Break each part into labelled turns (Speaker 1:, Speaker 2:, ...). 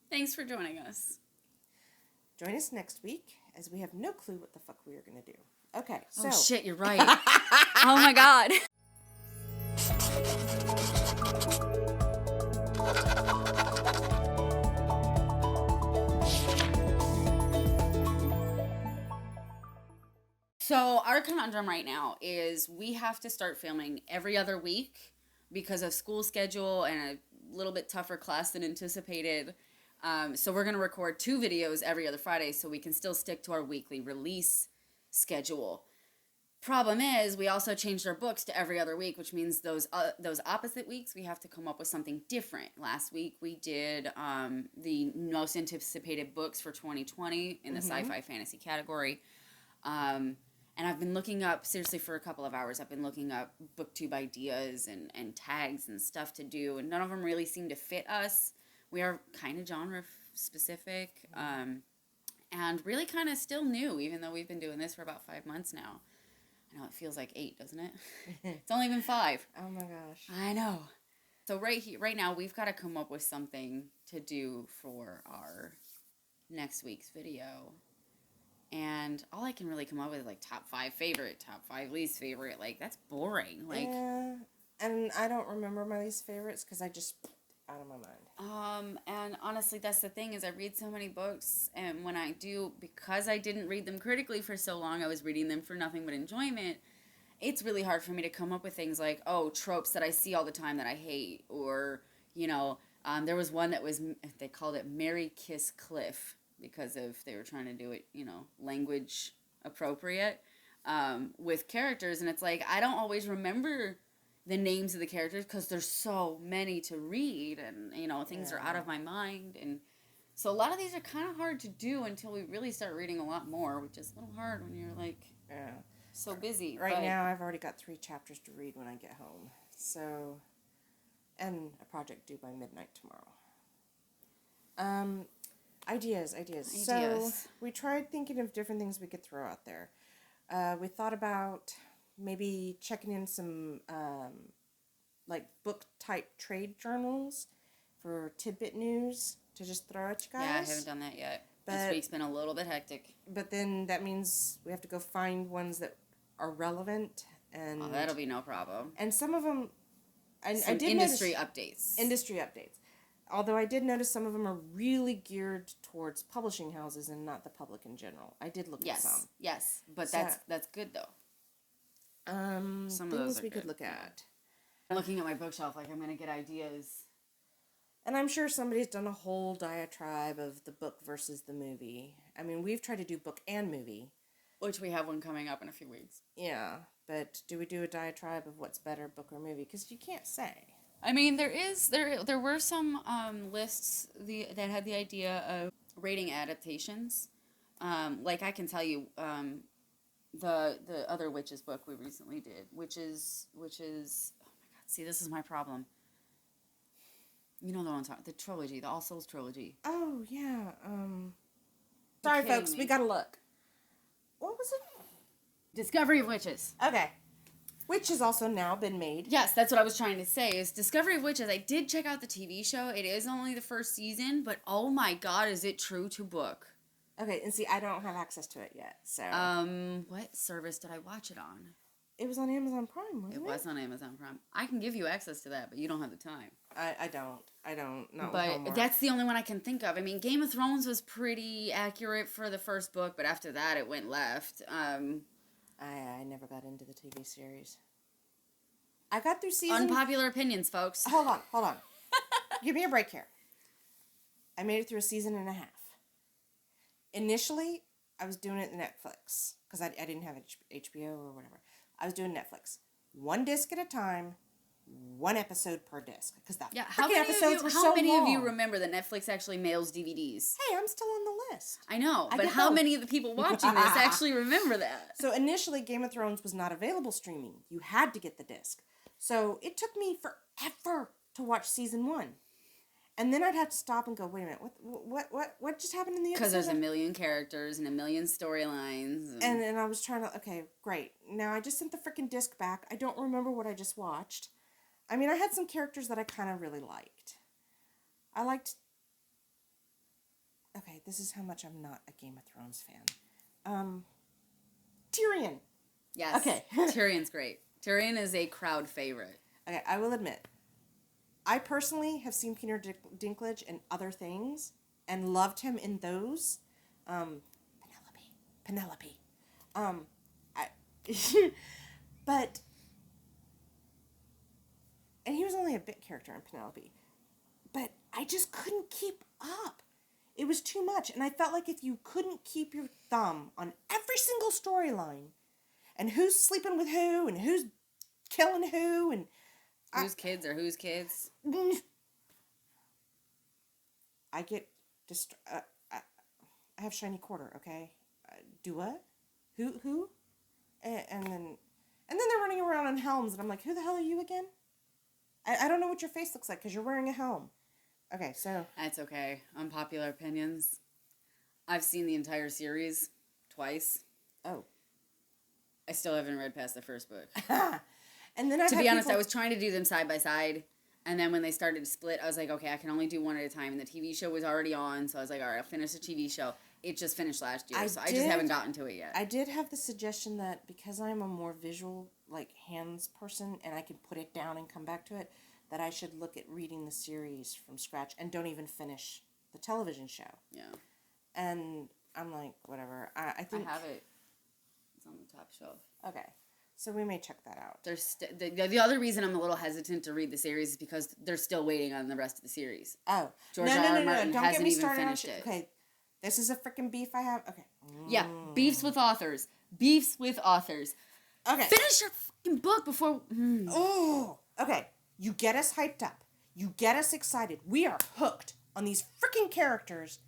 Speaker 1: Thanks for joining us.
Speaker 2: Join us next week, as we have no clue what the fuck we are going to do. Okay, so...
Speaker 1: Oh, shit, you're right. Oh, my God. So our conundrum right now is we have to start filming every other week because of school schedule and a little bit tougher class than anticipated. So we're going to record 2 videos every other Friday so we can still stick to our weekly release schedule. Problem is, we also changed our books to every other week, which means those opposite weeks we have to come up with something different. Last week we did the most anticipated books for 2020 in the sci-fi fantasy category. And I've been looking up, seriously for a couple of hours, I've been looking up booktube ideas and tags and stuff to do, and none of them really seem to fit us. We are kind of genre specific, and really kind of still new, even though we've been doing this for about 5 months now. I know, it feels like 8, doesn't it? It's only been 5.
Speaker 2: Oh my gosh.
Speaker 1: I know. So right now, we've got to come up with something to do for our next week's video. And all I can really come up with is, like, top 5 favorite, top 5 least favorite. Like, that's boring. Like,
Speaker 2: yeah, and I don't remember my least favorites because I just... out of my mind.
Speaker 1: And honestly, that's the thing, is I read so many books, and when I do, because I didn't read them critically for so long, I was reading them for nothing but enjoyment, it's really hard for me to come up with things like, oh, tropes that I see all the time that I hate, or, you know, there was one that was, they called it Mary Kiss Cliff, because they were trying to do it, you know, language appropriate, with characters, and it's like, I don't always remember the names of the characters because there's so many to read, and, you know, things are out of my mind, and so a lot of these are kind of hard to do until we really start reading a lot more, which is a little hard when you're, like, so busy.
Speaker 2: Right now, I've already got 3 chapters to read when I get home, so, and a project due by midnight tomorrow. Ideas. So, we tried thinking of different things we could throw out there. We thought about maybe checking in some, like, book-type trade journals for tidbit news to just throw at you guys.
Speaker 1: Yeah, I haven't done that yet. This week's been a little bit hectic.
Speaker 2: But then that means we have to go find ones that are relevant. And
Speaker 1: that'll be no problem.
Speaker 2: And some of them... I did
Speaker 1: industry updates.
Speaker 2: Industry updates. Although I did notice some of them are really geared towards publishing houses and not the public in general. I did look at some.
Speaker 1: Yes, but that's good, though.
Speaker 2: Some things we could look at.
Speaker 1: I'm looking at my bookshelf like I'm going to get ideas.
Speaker 2: And I'm sure somebody's done a whole diatribe of the book versus the movie. I mean, we've tried to do book and movie.
Speaker 1: Which we have one coming up in a few weeks.
Speaker 2: Yeah, but do we do a diatribe of what's better, book or movie? Because you can't say.
Speaker 1: I mean, there were some lists that had the idea of rating adaptations. Like I can tell you, the other Witches book we recently did, which is oh my god, see, this is my problem. You know the one I'm talking, the trilogy, the All Souls trilogy.
Speaker 2: Oh yeah. Sorry folks, we gotta look. What was it?
Speaker 1: Discovery of Witches.
Speaker 2: Okay. Which has also now been made.
Speaker 1: Yes, that's what I was trying to say, is Discovery of Witches. I did check out the TV show. It is only the first season, but oh my god, is it true to book?
Speaker 2: Okay, and see, I don't have access to it yet, so...
Speaker 1: what service did I watch it on?
Speaker 2: It was on Amazon Prime, wasn't it?
Speaker 1: It was on Amazon Prime. I can give you access to that, but you don't have the time.
Speaker 2: I don't. No.
Speaker 1: But that's the only one I can think of. I mean, Game of Thrones was pretty accurate for the first book, but after that it went left.
Speaker 2: I never got into the TV series. I got through season...
Speaker 1: Unpopular opinions, folks.
Speaker 2: Hold on. Give me a break here. I made it through a season and a half. Initially, I was doing it Netflix, because I didn't have HBO or whatever. I was doing Netflix. 1 disc at a time, 1 episode per disc. Because
Speaker 1: how many of you remember that Netflix actually mails DVDs?
Speaker 2: Hey, I'm still on the list.
Speaker 1: I know, but how many of the people watching this actually remember that?
Speaker 2: So initially, Game of Thrones was not available streaming. You had to get the disc. So it took me forever to watch season 1. And then I'd have to stop and go, wait a minute, what just happened in the episode?
Speaker 1: Because there's a million characters and a million storylines.
Speaker 2: And I was trying to, okay, great. Now I just sent the freaking disc back. I don't remember what I just watched. I mean, I had some characters that I kind of really liked. I liked Okay, this is how much I'm not a Game of Thrones fan. Tyrion.
Speaker 1: Yes.
Speaker 2: Okay.
Speaker 1: Tyrion's great. Tyrion is a crowd favorite.
Speaker 2: Okay, I will admit, I personally have seen Peter Dinklage in other things and loved him in those. Penelope. But, and he was only a bit character in Penelope, but I just couldn't keep up. It was too much, and I felt like if you couldn't keep your thumb on every single storyline, and who's sleeping with who, and who's killing who, and
Speaker 1: whose kids are whose kids.
Speaker 2: I get I have shiny quarter, okay? Do what? Who? And then they're running around in helms, and I'm like, who the hell are you again? I don't know what your face looks like because you're wearing a helm. Okay, so
Speaker 1: That's okay. Unpopular opinions. I've seen the entire series twice.
Speaker 2: Oh.
Speaker 1: I still haven't read past the first book.
Speaker 2: And then
Speaker 1: to be honest, I was trying to do them side by side, and then when they started to split, I was like, okay, I can only do one at a time. And the TV show was already on, so I was like, all right, I'll finish the TV show. It just finished last year, so I just haven't gotten to it yet.
Speaker 2: I did have the suggestion that because I'm a more visual, like, hands person, and I can put it down and come back to it, that I should look at reading the series from scratch and don't even finish the television show.
Speaker 1: Yeah.
Speaker 2: And I'm like, whatever. I think
Speaker 1: I have it. It's on the top shelf.
Speaker 2: Okay. So we may check that out.
Speaker 1: There's the other reason I'm a little hesitant to read the series is because they're still waiting on the rest of the series.
Speaker 2: Oh.
Speaker 1: George R. R. Martin
Speaker 2: Don't
Speaker 1: hasn't
Speaker 2: get me
Speaker 1: even
Speaker 2: started
Speaker 1: finished it.
Speaker 2: Okay. This is a freaking beef I have. Okay.
Speaker 1: Yeah. Beefs with authors. Beefs with authors.
Speaker 2: Okay.
Speaker 1: Finish your fucking book before...
Speaker 2: Oh. Okay. You get us hyped up. You get us excited. We are hooked on these freaking characters.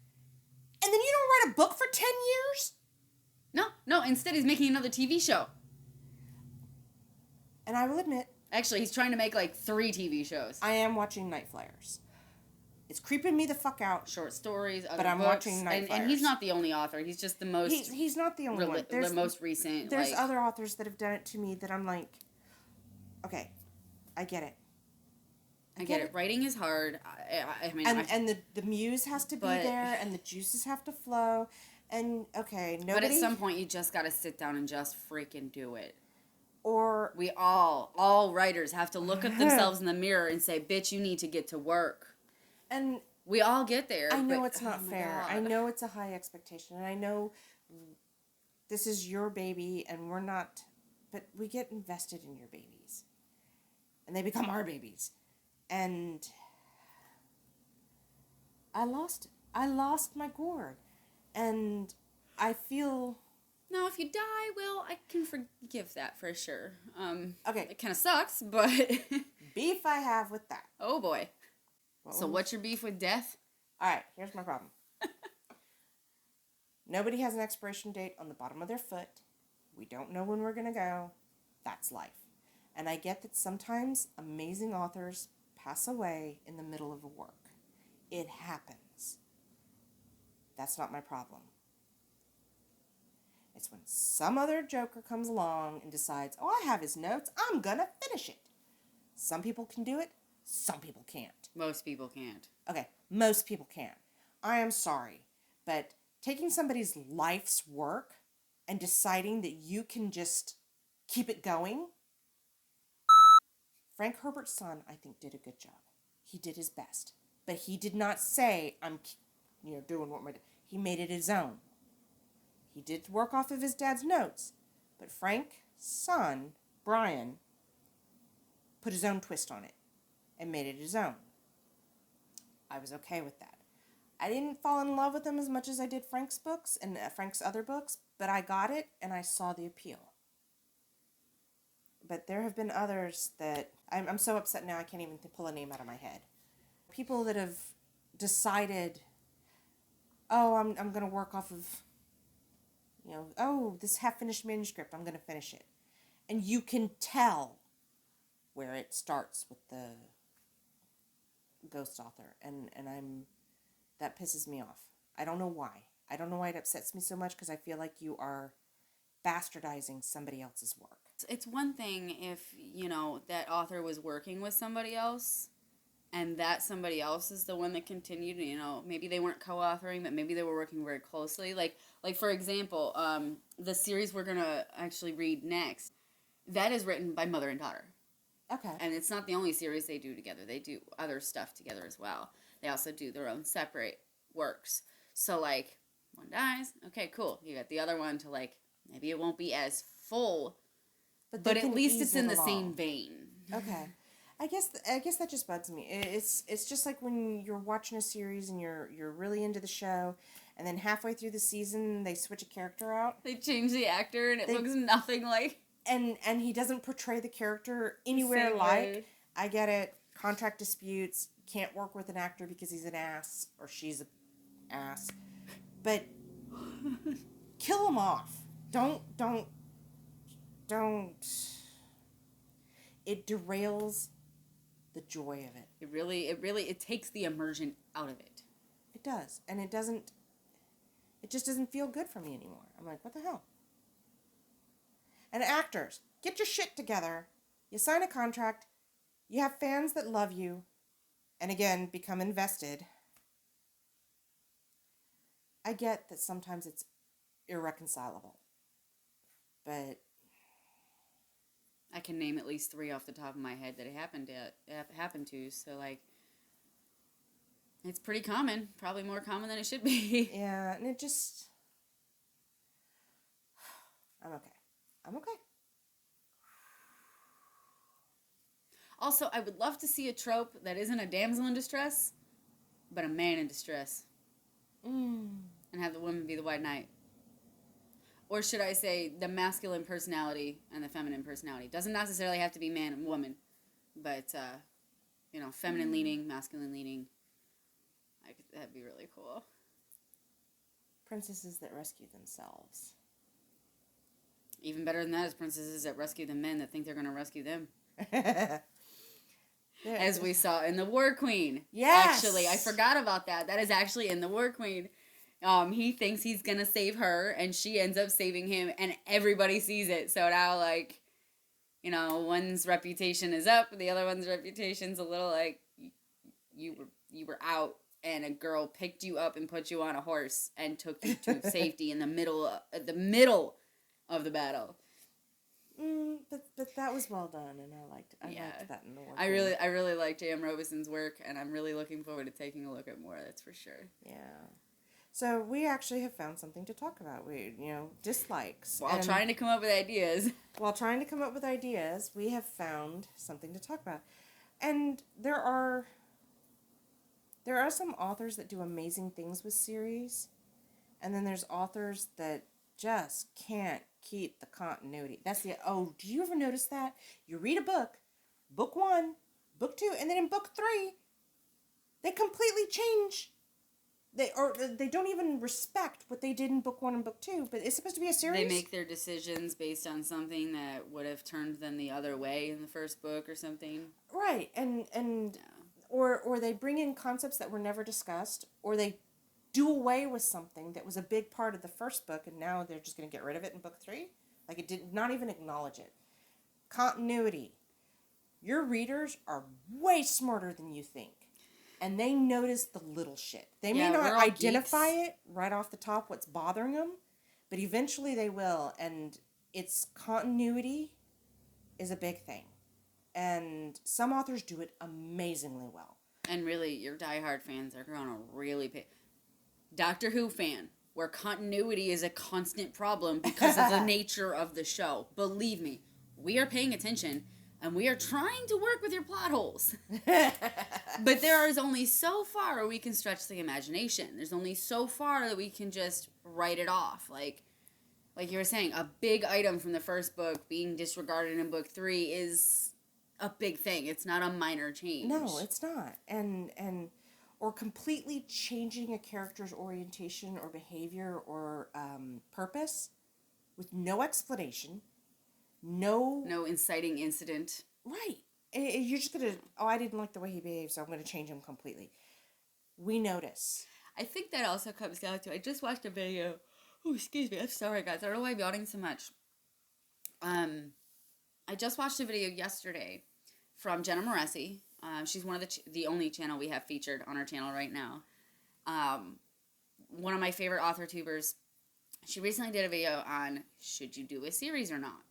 Speaker 2: And then you don't write a book for 10 years?
Speaker 1: No. Instead, he's making another TV show.
Speaker 2: And I will admit...
Speaker 1: Actually, he's trying to make, like, 3 TV shows.
Speaker 2: I am watching Night Flyers. It's creeping me the fuck out.
Speaker 1: Short stories, other
Speaker 2: but I'm
Speaker 1: books,
Speaker 2: watching Night Flyers.
Speaker 1: And he's not the only author. He's just the most...
Speaker 2: He's not the only one.
Speaker 1: The most recent,
Speaker 2: There's other authors that have done it to me that I'm like... Okay. I get it.
Speaker 1: I get it. Writing is hard. I mean...
Speaker 2: And the muse has to be there, and the juices have to flow, and, okay, nobody...
Speaker 1: But at some point, you just gotta sit down and just freaking do it.
Speaker 2: Or...
Speaker 1: We all writers have to look at themselves in the mirror and say, bitch, you need to get to work.
Speaker 2: And...
Speaker 1: We all get there.
Speaker 2: I know it's not fair. I know it's a high expectation, and I know this is your baby, and we're not... But we get invested in your babies. And they become our babies. And I lost my gourd. And I feel...
Speaker 1: Now, if you die, Will, I can forgive that for sure.
Speaker 2: Okay.
Speaker 1: It kind of sucks, but...
Speaker 2: Beef I have with that.
Speaker 1: Oh, boy. What's your beef with death?
Speaker 2: All right, here's my problem. Nobody has an expiration date on the bottom of their foot. We don't know when we're going to go. That's life. And I get that sometimes amazing authors pass away in the middle of a work. It happens. That's not my problem. It's when some other joker comes along and decides, oh, I have his notes, I'm going to finish it. Some people can do it. Some people can't.
Speaker 1: Most people can't.
Speaker 2: Okay, most people can't. I am sorry, but taking somebody's life's work and deciding that you can just keep it going... Frank Herbert's son, I think, did a good job. He did his best. But he did not say, I'm doing what my... He made it his own. He did work off of his dad's notes. But Frank's son, Brian, put his own twist on it and made it his own. I was okay with that. I didn't fall in love with him as much as I did Frank's books and Frank's other books, but I got it and I saw the appeal. But there have been others that... I'm so upset now I can't even pull a name out of my head. People that have decided, oh, I'm going to work off of, oh, this half-finished manuscript, I'm going to finish it. And you can tell where it starts with the ghost author. And that pisses me off. I don't know why. I don't know why it upsets me so much, because I feel like you are bastardizing somebody else's work.
Speaker 1: It's one thing if, that author was working with somebody else and that somebody else is the one that continued, you know, maybe they weren't co-authoring, but maybe they were working very closely. Like for example, the series we're gonna actually read next, that is written by mother and daughter.
Speaker 2: Okay.
Speaker 1: And it's not the only series they do together. They do other stuff together as well. They also do their own separate works. So, like, one dies. Okay, cool. You got the other one to, like, maybe it won't be as full, but at least it's in the same vein.
Speaker 2: Okay. I guess that just bugs me. It's just like when you're watching a series and you're really into the show, and then halfway through the season they switch a character out.
Speaker 1: They change the actor and it looks nothing like.
Speaker 2: And he doesn't portray the character anywhere like. I get it. Contract disputes, can't work with an actor because he's an ass or she's an ass. But kill him off. Don't. It derails the joy of it.
Speaker 1: It really takes the immersion out of it.
Speaker 2: It does. And it just doesn't feel good for me anymore. I'm like, what the hell? And actors, get your shit together. You sign a contract. You have fans that love you. And again, become invested. I get that sometimes it's irreconcilable. But
Speaker 1: I can name at least 3 off the top of my head that it happened to. So, like, it's pretty common. Probably more common than it should be.
Speaker 2: Yeah, and it just... I'm okay.
Speaker 1: Also, I would love to see a trope that isn't a damsel in distress, but a man in distress. And have the woman be the white knight. Or should I say the masculine personality and the feminine personality. Doesn't necessarily have to be man and woman, but, feminine leaning, masculine leaning. That'd be really cool.
Speaker 2: Princesses that rescue themselves.
Speaker 1: Even better than that is princesses that rescue the men that think they're going to rescue them. As we saw in the War Queen.
Speaker 2: Yes!
Speaker 1: Actually, I forgot about that. That is actually in the War Queen. He thinks he's going to save her, and she ends up saving him, and everybody sees it. So now, like, one's reputation is up, the other one's reputation's a little like, you were out, and a girl picked you up and put you on a horse and took you to safety in the middle of the battle.
Speaker 2: But that was well done, and I liked that in the work.
Speaker 1: I really like J.M. Robison's work, and I'm really looking forward to taking a look at more. That's for sure.
Speaker 2: Yeah. So we actually have found something to talk about. We, dislikes.
Speaker 1: While trying to come up with ideas,
Speaker 2: we have found something to talk about, and there are some authors that do amazing things with series, and then there's authors that just can't keep the continuity. Do you ever notice that? You read a book 1, book 2, and then in book 3, they completely change. They don't even respect what they did in book 1 and book 2, but it's supposed to be a series.
Speaker 1: They make their decisions based on something that would have turned them the other way in the first book or something.
Speaker 2: Right, and or they bring in concepts that were never discussed, or they do away with something that was a big part of the first book, and now they're just going to get rid of it in book 3. Like, it did not even acknowledge it. Continuity. Your readers are way smarter than you think. And they notice the little shit. They may not identify it right off the top, what's bothering them, but eventually they will. And its continuity is a big thing. And some authors do it amazingly well.
Speaker 1: And really, your diehard fans are going to really pay. Doctor Who fan, where continuity is a constant problem because of the nature of the show. Believe me, we are paying attention. And we are trying to work with your plot holes. But there is only so far we can stretch the imagination. There's only so far that we can just write it off. Like you were saying, a big item from the first book being disregarded in book 3 is a big thing. It's not a minor change.
Speaker 2: No, it's not. Or completely changing a character's orientation or behavior or purpose with no explanation. No
Speaker 1: inciting incident.
Speaker 2: Right. You're just going to, I didn't like the way he behaved, so I'm going to change him completely. We notice.
Speaker 1: I think that also comes down to, I just watched a video. Oh, excuse me. I'm sorry, guys. I don't know why I'm yawning so much. I just watched a video yesterday from Jenna Moresi. She's one of the only channel we have featured on our channel right now. One of my favorite author tubers. She recently did a video on should you do a series or not.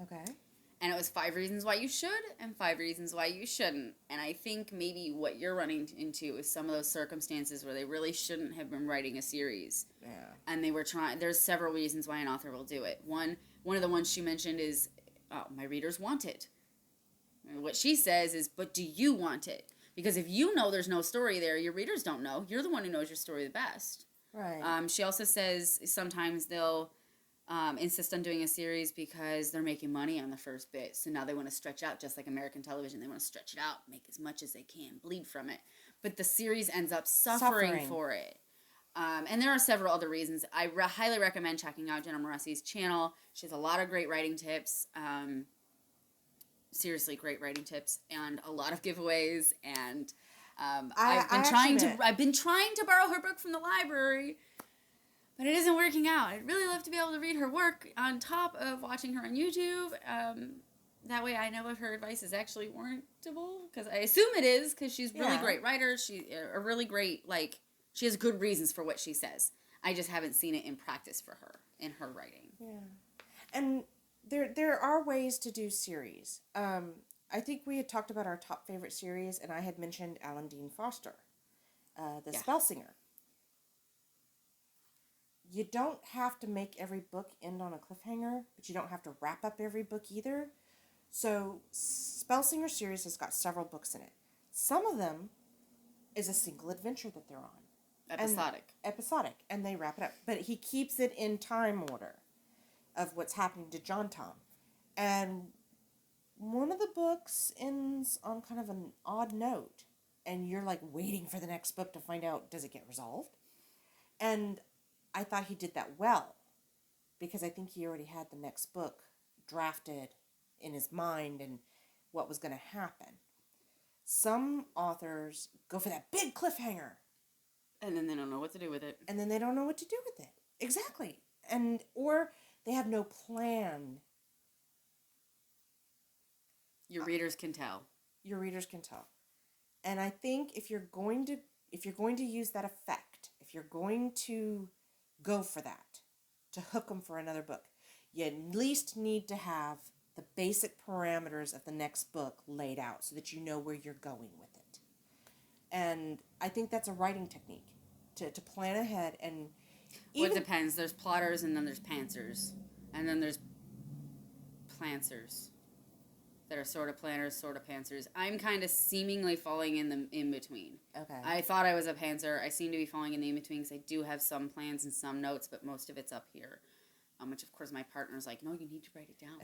Speaker 2: Okay.
Speaker 1: And it was 5 reasons why you should and 5 reasons why you shouldn't. And I think maybe what you're running into is some of those circumstances where they really shouldn't have been writing a series.
Speaker 2: Yeah.
Speaker 1: And they were trying. There's several reasons why an author will do it. One of the ones she mentioned is, my readers want it. And what she says is, but do you want it? Because if you know there's no story there, your readers don't know. You're the one who knows your story the best.
Speaker 2: Right.
Speaker 1: She also says sometimes they'll insist on doing a series because they're making money on the first bit. So now they want to stretch out, just like American television. They want to stretch it out, make as much as they can, bleed from it. But the series ends up suffering. For it. And there are several other reasons. I highly recommend checking out Jenna Moressi's channel. She has a lot of great writing tips. Seriously, great writing tips and a lot of giveaways. And I've been trying to borrow her book from the library, but it isn't working out. I'd really love to be able to read her work on top of watching her on YouTube. That way I know if her advice is actually warrantable, because I assume it is, because she's a really great writer. She's a really great, she has good reasons for what she says. I just haven't seen it in practice for her in her writing.
Speaker 2: Yeah. And there are ways to do series. I think we had talked about our top favorite series, and I had mentioned Alan Dean Foster, the Spell Singer. You don't have to make every book end on a cliffhanger, but you don't have to wrap up every book either. So, Spell Singer series has got several books in it. Some of them is a single adventure that they're on. Episodic, and they wrap it up. But he keeps it in time order of what's happening to John Tom. And one of the books ends on kind of an odd note, and you're waiting for the next book to find out, does it get resolved? And I thought he did that well, because I think he already had the next book drafted in his mind and what was going to happen. Some authors go for that big cliffhanger.
Speaker 1: And then they don't know what to do with it.
Speaker 2: Exactly. Or they have no plan.
Speaker 1: Your readers can tell.
Speaker 2: And I think if you're going to use that effect, if you're going to go for that, to hook them for another book, you at least need to have the basic parameters of the next book laid out so that you know where you're going with it. And I think that's a writing technique, to plan ahead. And
Speaker 1: Well, it depends. There's plotters, and then there's pantsers, and then there's plancers that are sort of planners, sort of pantsers. I'm kind of seemingly falling in between.
Speaker 2: Okay.
Speaker 1: I thought I was a pantser. I seem to be falling in the in-between, because I do have some plans and some notes, but most of it's up here. Which, of course, my partner's like, no, you need to write it down.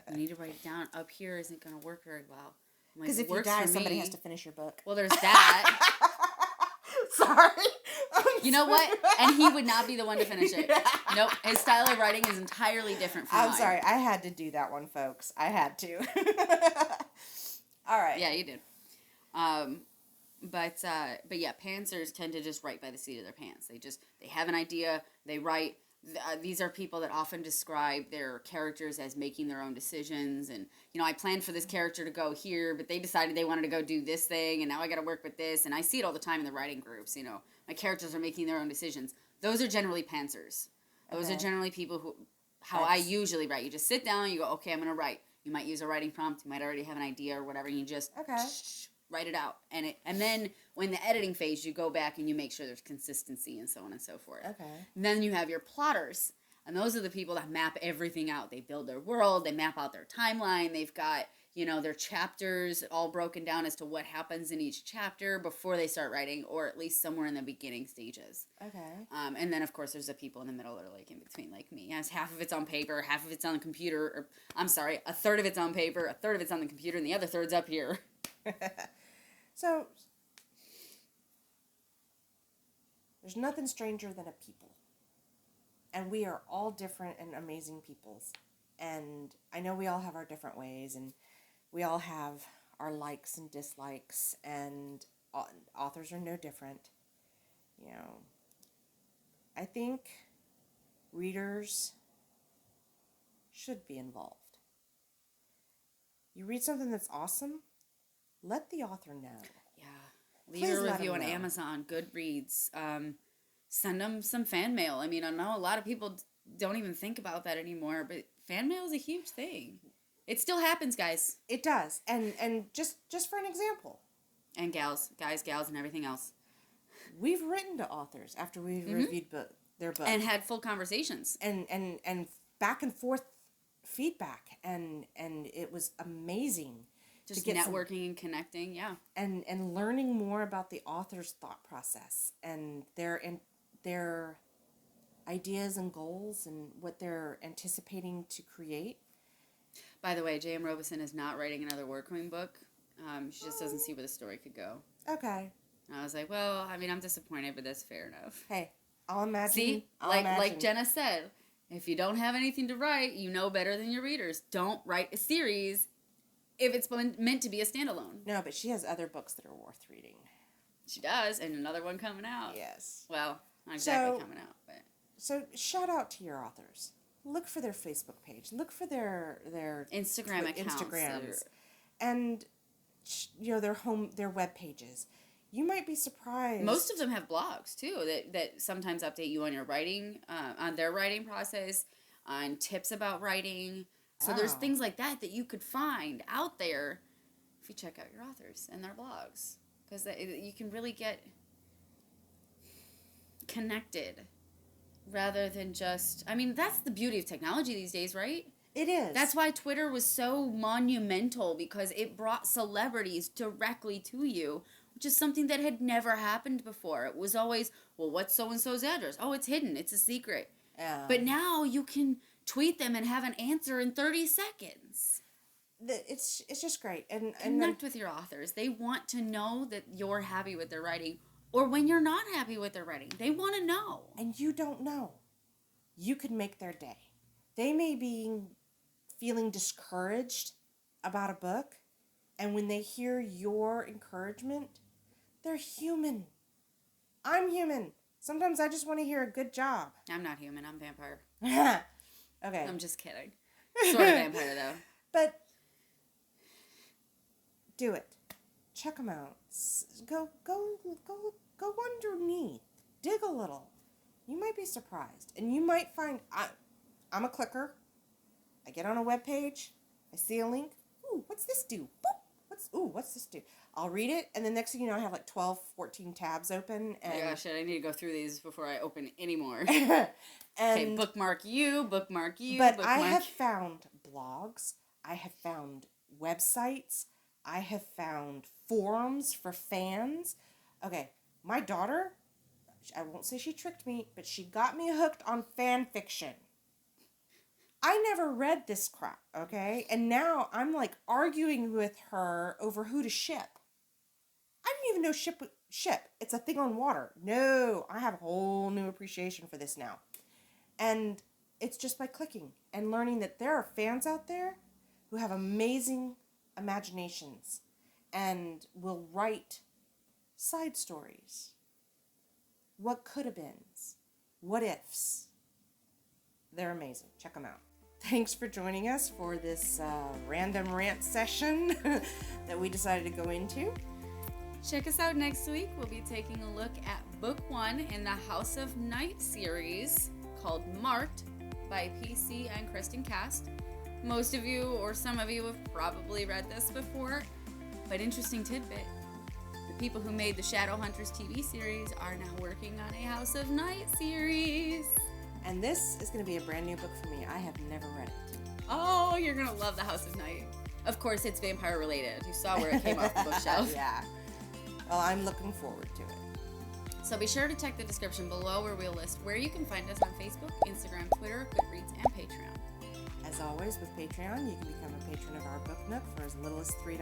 Speaker 1: You need to write it down. Up here isn't going to work very well.
Speaker 2: Because if you die, somebody has to finish your book.
Speaker 1: Well, there's that.
Speaker 2: Sorry.
Speaker 1: You know what? And he would not be the one to finish it. Nope. His style of writing is entirely different from mine.
Speaker 2: I'm sorry. I had to do that one, folks. I had to. All right.
Speaker 1: Yeah, you did. But yeah, pantsers tend to just write by the seat of their pants. They have an idea, they write. These are people that often describe their characters as making their own decisions, and I planned for this character to go here, but they decided they wanted to go do this thing, and now I got to work with this. And I see it all the time in the writing groups. My characters are making their own decisions. Those are generally pantsers. Those are generally people how I usually write. You just sit down, you go, okay, I'm gonna write. You might use a writing prompt. You might already have an idea or whatever. And you just write it out, and then when the editing phase, you go back and you make sure there's consistency and so on and so forth.
Speaker 2: Okay.
Speaker 1: And then you have your plotters, and those are the people that map everything out. They build their world, they map out their timeline. They've got their chapters all broken down as to what happens in each chapter before they start writing, or at least somewhere in the beginning stages.
Speaker 2: Okay.
Speaker 1: And then of course there's the people in the middle that are in between, like me. As half of it's on paper, half of it's on the computer, or a third of it's on paper, a third of it's on the computer, and the other third's up here.
Speaker 2: So, there's nothing stranger than a people. And we are all different and amazing peoples. And I know we all have our different ways, and we all have our likes and dislikes, and authors are no different. I think readers should be involved. You read something that's awesome, let the author know.
Speaker 1: Yeah. Leave
Speaker 2: Please
Speaker 1: a
Speaker 2: let
Speaker 1: review on
Speaker 2: them know.
Speaker 1: Amazon, Goodreads. Send them some fan mail. I mean, I know a lot of people don't even think about that anymore, but fan mail is a huge thing. It still happens, guys.
Speaker 2: It does. And just for an example.
Speaker 1: And gals, guys, gals, and everything else.
Speaker 2: We've written to authors after we've reviewed their book.
Speaker 1: And had full conversations.
Speaker 2: And back and forth feedback. And it was amazing.
Speaker 1: Just to get networking and connecting, yeah.
Speaker 2: And learning more about the author's thought process and their ideas and goals and what they're anticipating to create.
Speaker 1: By the way, J.M. Robeson is not writing another Workwing book. She just doesn't see where the story could go.
Speaker 2: Okay.
Speaker 1: And I was like, well, I mean, I'm disappointed, but that's fair enough.
Speaker 2: Hey, I'll imagine.
Speaker 1: See, like Jenna said, if you don't have anything to write, you know better than your readers. Don't write a series if it's meant to be a standalone.
Speaker 2: No, but she has other books that are worth reading.
Speaker 1: She does, and another one coming out.
Speaker 2: Yes.
Speaker 1: Well, not exactly coming out, but.
Speaker 2: So shout out to your authors. Look for their Facebook page. Look for their
Speaker 1: Instagram accounts.
Speaker 2: Instagrams. And their web pages. You might be surprised.
Speaker 1: Most of them have blogs too that sometimes update you on your writing, on their writing process, on tips about writing. So there's things like that you could find out there if you check out your authors and their blogs, because you can really get connected rather than just. I mean, that's the beauty of technology these days, right?
Speaker 2: It is.
Speaker 1: That's why Twitter was so monumental, because it brought celebrities directly to you, which is something that had never happened before. It was always, well, what's so-and-so's address? Oh, it's hidden. It's a secret. But now you can tweet them and have an answer in 30 seconds.
Speaker 2: It's just great. And
Speaker 1: connect with your authors. They want to know that you're happy with their writing, or when you're not happy with their writing. They want to know.
Speaker 2: And you don't know. You could make their day. They may be feeling discouraged about a book, and when they hear your encouragement, they're human. I'm human. Sometimes I just want to hear a good job.
Speaker 1: I'm not human. I'm vampire.
Speaker 2: Okay.
Speaker 1: I'm just kidding. Sort of vampire, though.
Speaker 2: But do it. Check them out. Go underneath. Dig a little. You might be surprised. And you might find... I'm a clicker. I get on a web page. I see a link. Ooh, what's this do? Boop. What's this do? I'll read it, and the next thing you know, I have like 12, 14 tabs open. And
Speaker 1: yeah, shit, I need to go through these before I open any more.
Speaker 2: Okay,
Speaker 1: bookmark you.
Speaker 2: But I have found blogs. I have found websites. I have found forums for fans. Okay, my daughter, I won't say she tricked me, but she got me hooked on fan fiction. I never read this crap, okay? And now I'm like arguing with her over who to ship. I didn't even know ship. It's a thing on water. No, I have a whole new appreciation for this now. And it's just by clicking and learning that there are fans out there who have amazing imaginations and will write side stories. What could have beens. What ifs. They're amazing. Check them out. Thanks for joining us for this random rant session that we decided to go into.
Speaker 1: Check us out next week. We'll be taking a look at book 1 in the House of Night series called Marked by PC and Kristen Cast. Most of you, or some of you, have probably read this before, but interesting tidbit. The people who made the Shadowhunters TV series are now working on a House of Night series.
Speaker 2: And this is going to be a brand new book for me. I have never read it.
Speaker 1: Oh, you're going to love The House of Night. Of course, it's vampire related. You saw where it came off the bookshelf.
Speaker 2: Yeah. Well, I'm looking forward to it.
Speaker 1: So be sure to check the description below where we'll list where you can find us on Facebook, Instagram, Twitter, Goodreads, and Patreon.
Speaker 2: As always, with Patreon, you can become a patron of our BookNook for as little as $3.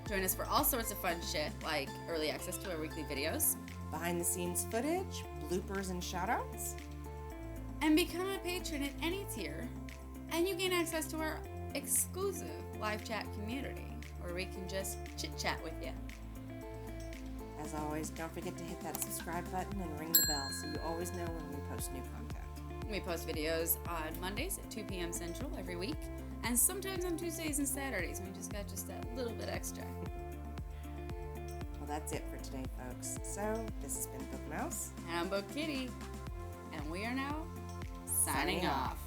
Speaker 1: Join us for all sorts of fun shit, like early access to our weekly videos,
Speaker 2: behind-the-scenes footage, bloopers, and shoutouts.
Speaker 1: And become a patron at any tier, and you gain access to our exclusive live chat community, where we can just chit-chat with you.
Speaker 2: As always, don't forget to hit that subscribe button and ring the bell so you always know when we post new content.
Speaker 1: We post videos on Mondays at 2 p.m. Central every week. And sometimes on Tuesdays and Saturdays, we just got a little bit extra.
Speaker 2: Well, that's it for today, folks. So, this has been Book Mouse.
Speaker 1: And I'm Book Kitty. And we are now signing off.